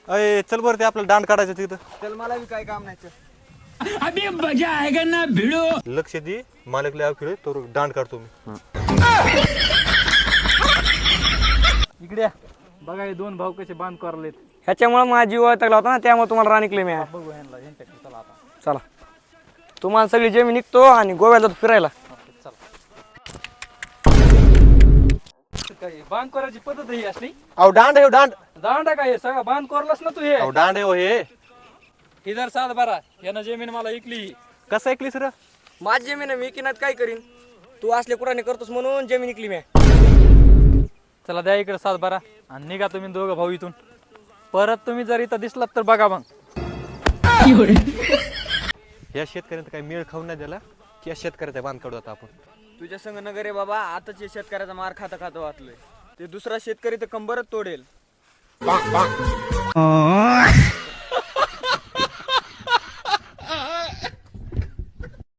अय चल बरं ते आपल्याला दांड काढायचं तिथं. चल मला बी काय काम नाही. अभी मजा आएगा ना भिड़ो. लक्ष दे मालक लय खेळ तो दांड काढतो मी. इकडे या. बघा हे दोन भाऊ कसे बांध करलेत. ह्याच्यामुळे माझा जीव वैतागला होता ना, त्यामुळे तुम्हाला राणीकले मी. बघू ह्यांना ह्यांच्याकडे चला आता. चला तुम्हाला सगळी जमीन निघतो आणि गोव्याला जातो फिरायला. काय बांध करायची पद्धत ही असली. अहो दांड आहे दांड. दांडा काय हे सगळं बांध करलास ना तू हे. अहो दांड आहे हो हे. इधर सात बारा यानं जमीन मला ऐकली. कसं ऐकलीस रे? माझी जमीन आहे, मी किनात काय करीन. तू असले कुराने करतोस म्हणून जमीन निघली मी. चला द्या इकडे सात बारा आणि निघा तुम्ही दोघं भाऊ इथून. परत तुम्ही जर इथं दिसलात तर बघा मग. या शेतकऱ्यांचा काही मेळ खाऊन नाही दिला की या शेतकऱ्याचा बांध काढू आता आपण. तुझ्या संग नगर रे बाबा. आताच शेतकऱ्याचा मार खाता खाता वाचलोय. ते दुसरा शेतकरी तर कंबरच तोडेल.